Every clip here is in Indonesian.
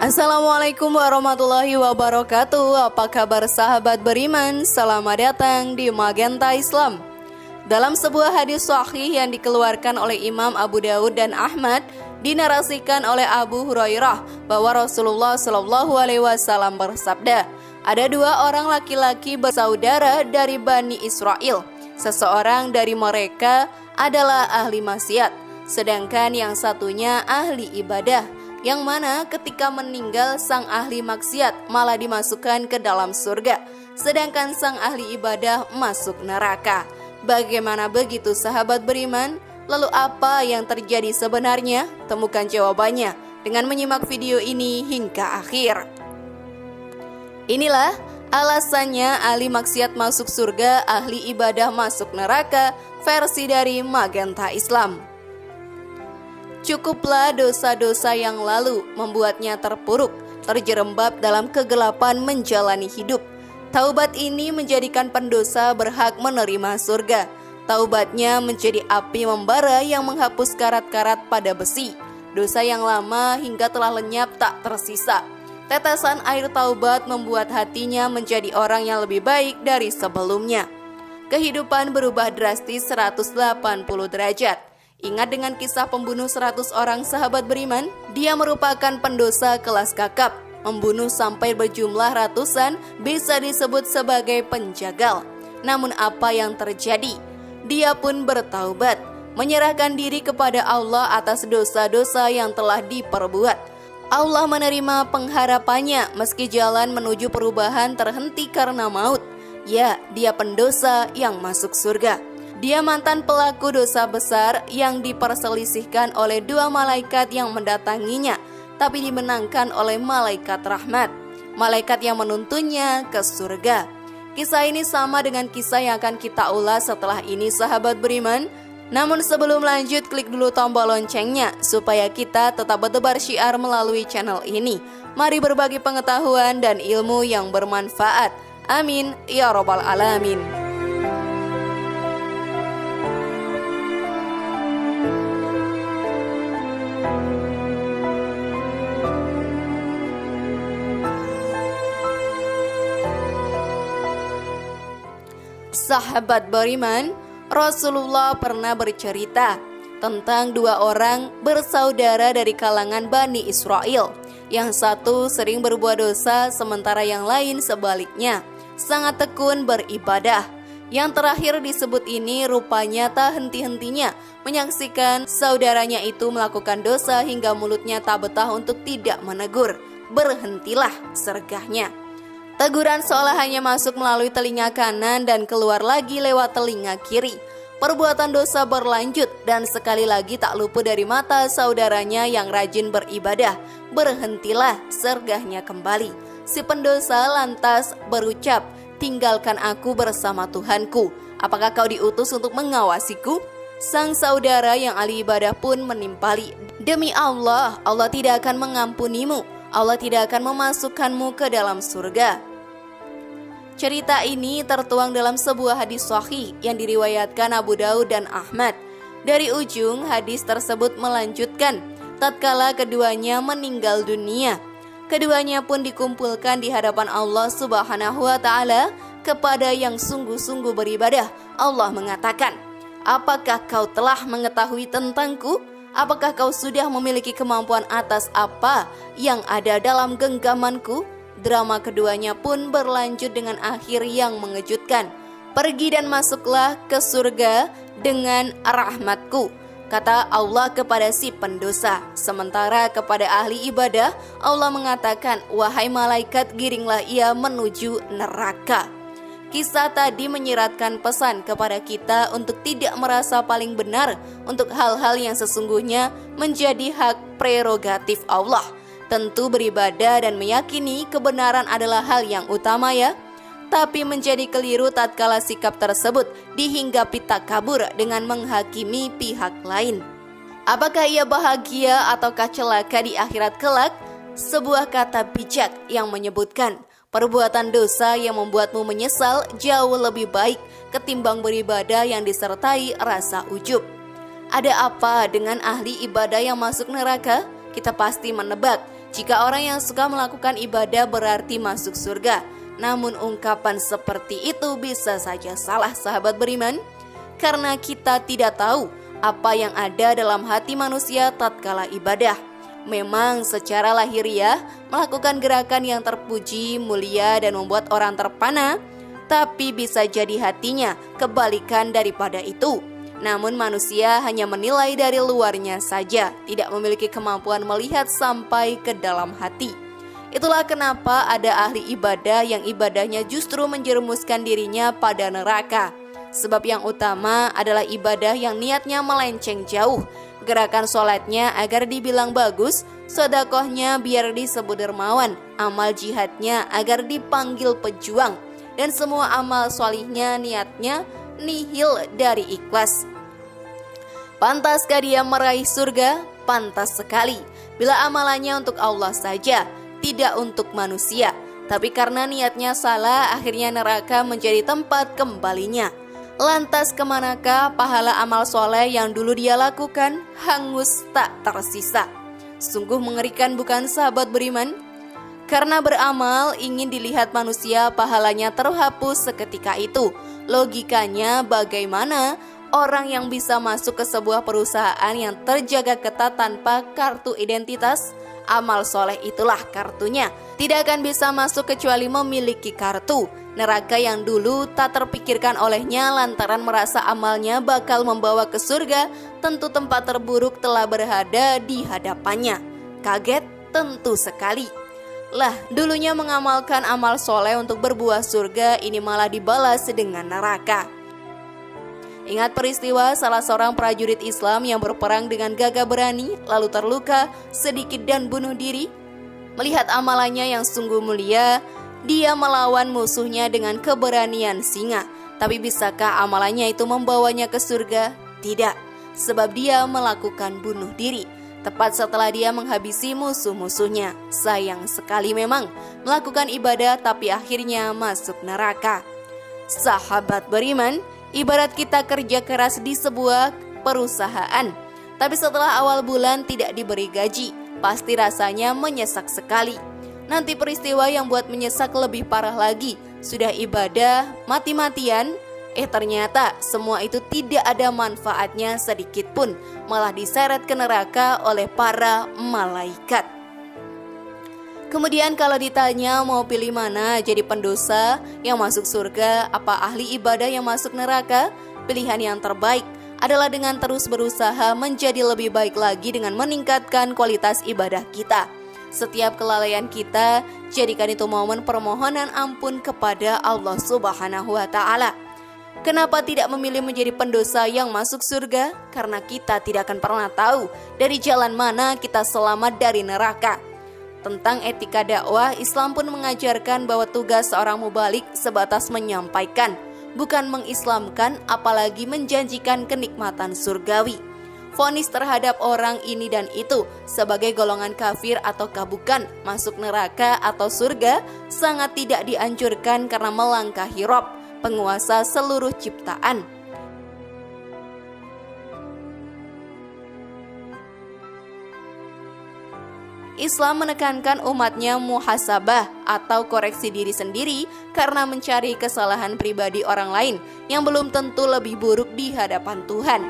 Assalamualaikum warahmatullahi wabarakatuh. Apa kabar sahabat beriman? Selamat datang di Magenta Islam. Dalam sebuah hadis sahih yang dikeluarkan oleh Imam Abu Daud dan Ahmad, dinarasikan oleh Abu Hurairah bahwa Rasulullah SAW bersabda, ada dua orang laki-laki bersaudara dari Bani Israel. Seseorang dari mereka adalah ahli maksiat, sedangkan yang satunya ahli ibadah, yang mana ketika meninggal sang ahli maksiat malah dimasukkan ke dalam surga, sedangkan sang ahli ibadah masuk neraka. Bagaimana begitu sahabat beriman? Lalu apa yang terjadi sebenarnya? Temukan jawabannya dengan menyimak video ini hingga akhir. Inilah alasannya ahli maksiat masuk surga, ahli ibadah masuk neraka, versi dari Magenta Islam. Cukuplah dosa-dosa yang lalu membuatnya terpuruk, terjerembab dalam kegelapan menjalani hidup. Taubat ini menjadikan pendosa berhak menerima surga. Taubatnya menjadi api membara yang menghapus karat-karat pada besi. Dosa yang lama hingga telah lenyap tak tersisa. Tetesan air taubat membuat hatinya menjadi orang yang lebih baik dari sebelumnya. Kehidupan berubah drastis 180 derajat. Ingat dengan kisah pembunuh 100 orang sahabat beriman? Dia merupakan pendosa kelas kakap. Membunuh sampai berjumlah ratusan bisa disebut sebagai penjagal. Namun apa yang terjadi? Dia pun bertaubat, menyerahkan diri kepada Allah atas dosa-dosa yang telah diperbuat. Allah menerima pengharapannya meski jalan menuju perubahan terhenti karena maut. Ya, dia pendosa yang masuk surga. Dia mantan pelaku dosa besar yang diperselisihkan oleh dua malaikat yang mendatanginya, tapi dimenangkan oleh malaikat rahmat, malaikat yang menuntunnya ke surga. Kisah ini sama dengan kisah yang akan kita ulas setelah ini sahabat beriman. Namun sebelum lanjut, klik dulu tombol loncengnya supaya kita tetap bertebar syiar melalui channel ini. Mari berbagi pengetahuan dan ilmu yang bermanfaat. Amin ya robbal alamin. Sahabat beriman, Rasulullah pernah bercerita tentang dua orang bersaudara dari kalangan Bani Israel. Yang satu sering berbuat dosa, sementara yang lain sebaliknya, sangat tekun beribadah. Yang terakhir disebut ini rupanya tak henti-hentinya menyaksikan saudaranya itu melakukan dosa hingga mulutnya tak betah untuk tidak menegur. Berhentilah, sergahnya. Teguran seolah hanya masuk melalui telinga kanan dan keluar lagi lewat telinga kiri. Perbuatan dosa berlanjut dan sekali lagi tak luput dari mata saudaranya yang rajin beribadah. Berhentilah, sergahnya kembali. Si pendosa lantas berucap, tinggalkan aku bersama Tuhanku. Apakah kau diutus untuk mengawasiku? Sang saudara yang ahli ibadah pun menimpali, demi Allah, Allah tidak akan mengampunimu. Allah tidak akan memasukkanmu ke dalam surga. Cerita ini tertuang dalam sebuah hadis sahih yang diriwayatkan Abu Daud dan Ahmad. Dari ujung hadis tersebut melanjutkan, tatkala keduanya meninggal dunia, keduanya pun dikumpulkan di hadapan Allah Subhanahu wa Ta'ala. Kepada yang sungguh-sungguh beribadah, Allah mengatakan, apakah kau telah mengetahui tentangku? Apakah kau sudah memiliki kemampuan atas apa yang ada dalam genggamanku? Drama keduanya pun berlanjut dengan akhir yang mengejutkan. Pergi dan masuklah ke surga dengan rahmatku, kata Allah kepada si pendosa. Sementara kepada ahli ibadah, Allah mengatakan, wahai malaikat, giringlah ia menuju neraka. Kisah tadi menyiratkan pesan kepada kita untuk tidak merasa paling benar untuk hal-hal yang sesungguhnya menjadi hak prerogatif Allah. Tentu beribadah dan meyakini kebenaran adalah hal yang utama ya. Tapi menjadi keliru tatkala sikap tersebut dihinggapi takabur dengan menghakimi pihak lain. Apakah ia bahagia ataukah celaka di akhirat kelak? Sebuah kata bijak yang menyebutkan, perbuatan dosa yang membuatmu menyesal jauh lebih baik ketimbang beribadah yang disertai rasa ujub. Ada apa dengan ahli ibadah yang masuk neraka? Kita pasti menebak. jika orang yang suka melakukan ibadah berarti masuk surga. Namun ungkapan seperti itu bisa saja salah, sahabat beriman, karena kita tidak tahu apa yang ada dalam hati manusia tatkala ibadah. Memang secara lahiriah melakukan gerakan yang terpuji, mulia, dan membuat orang terpana, tapi bisa jadi hatinya kebalikan daripada itu. Namun manusia hanya menilai dari luarnya saja, tidak memiliki kemampuan melihat sampai ke dalam hati. Itulah kenapa ada ahli ibadah yang ibadahnya justru menjerumuskan dirinya pada neraka. Sebab yang utama adalah ibadah yang niatnya melenceng jauh. Gerakan sholatnya agar dibilang bagus, sedekahnya biar disebut dermawan, amal jihadnya agar dipanggil pejuang, dan semua amal solihnya niatnya nihil dari ikhlas. Pantaskah dia meraih surga? Pantas sekali, bila amalannya untuk Allah saja, tidak untuk manusia. Tapi karena niatnya salah, akhirnya neraka menjadi tempat kembalinya. Lantas kemanakah pahala amal soleh yang dulu dia lakukan? Hangus tak tersisa. Sungguh mengerikan, bukan, sahabat beriman? Karena beramal ingin dilihat manusia, pahalanya terhapus seketika itu. Logikanya bagaimana orang yang bisa masuk ke sebuah perusahaan yang terjaga ketat tanpa kartu identitas? Amal soleh itulah kartunya. Tidak akan bisa masuk kecuali memiliki kartu. Neraka yang dulu tak terpikirkan olehnya lantaran merasa amalnya bakal membawa ke surga, tentu tempat terburuk telah berada di hadapannya. Kaget? Tentu sekali. Lah, dulunya mengamalkan amal soleh untuk berbuah surga, ini malah dibalas dengan neraka. Ingat peristiwa salah seorang prajurit Islam yang berperang dengan gagah berani, lalu terluka sedikit dan bunuh diri. Melihat amalannya yang sungguh mulia, dia melawan musuhnya dengan keberanian singa. Tapi bisakah amalannya itu membawanya ke surga? Tidak, sebab dia melakukan bunuh diri tepat setelah dia menghabisi musuh-musuhnya. Sayang sekali memang, melakukan ibadah tapi akhirnya masuk neraka. Sahabat beriman, ibarat kita kerja keras di sebuah perusahaan, tapi setelah awal bulan tidak diberi gaji, pasti rasanya menyesak sekali. Nanti peristiwa yang buat menyesak lebih parah lagi. Sudah ibadah mati-matian, ternyata semua itu tidak ada manfaatnya sedikit pun, malah diseret ke neraka oleh para malaikat. Kemudian kalau ditanya mau pilih mana, jadi pendosa yang masuk surga apa ahli ibadah yang masuk neraka? Pilihan yang terbaik adalah dengan terus berusaha menjadi lebih baik lagi dengan meningkatkan kualitas ibadah kita. Setiap kelalaian kita, jadikan itu momen permohonan ampun kepada Allah Subhanahu wa Ta'ala. Kenapa tidak memilih menjadi pendosa yang masuk surga? Karena kita tidak akan pernah tahu dari jalan mana kita selamat dari neraka. Tentang etika dakwah, Islam pun mengajarkan bahwa tugas seorang mubalik sebatas menyampaikan, bukan mengislamkan, apalagi menjanjikan kenikmatan surgawi. Vonis terhadap orang ini dan itu sebagai golongan kafir atau bukan, masuk neraka atau surga, sangat tidak dianjurkan karena melangkahi Rabb, penguasa seluruh ciptaan. Islam menekankan umatnya muhasabah atau koreksi diri sendiri karena mencari kesalahan pribadi orang lain yang belum tentu lebih buruk di hadapan Tuhan.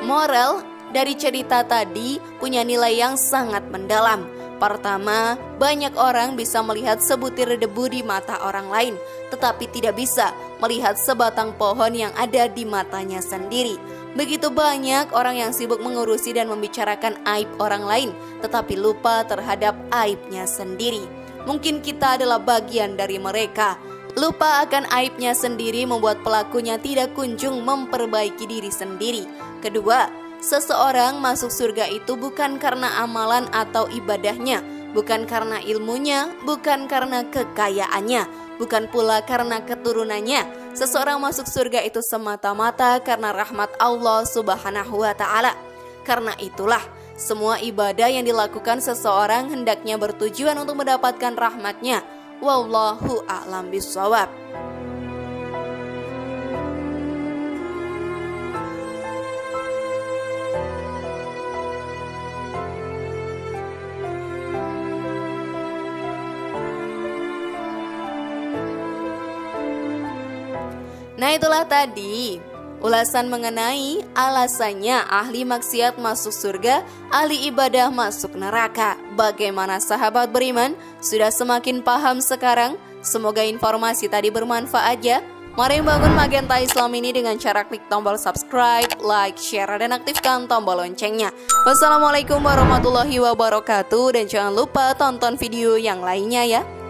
Moral dari cerita tadi punya nilai yang sangat mendalam. Pertama, banyak orang bisa melihat sebutir debu di mata orang lain, tetapi tidak bisa melihat sebatang pohon yang ada di matanya sendiri. Begitu banyak orang yang sibuk mengurusi dan membicarakan aib orang lain, tetapi lupa terhadap aibnya sendiri. Mungkin kita adalah bagian dari mereka. Lupa akan aibnya sendiri membuat pelakunya tidak kunjung memperbaiki diri sendiri. Kedua, seseorang masuk surga itu bukan karena amalan atau ibadahnya, bukan karena ilmunya, bukan karena kekayaannya, bukan pula karena keturunannya. Seseorang masuk surga itu semata-mata karena rahmat Allah Subhanahu wa Ta'ala. Karena itulah Semua ibadah yang dilakukan seseorang hendaknya bertujuan untuk mendapatkan rahmatnya. Wallahu a'lam bishawab. Nah, itulah tadi ulasan mengenai alasannya ahli maksiat masuk surga, ahli ibadah masuk neraka. Bagaimana sahabat beriman? Sudah semakin paham sekarang? Semoga informasi tadi bermanfaat ya. Mari bangun Magenta Islam ini dengan cara klik tombol subscribe, like, share, dan aktifkan tombol loncengnya. Wassalamualaikum warahmatullahi wabarakatuh. Dan jangan lupa tonton video yang lainnya ya.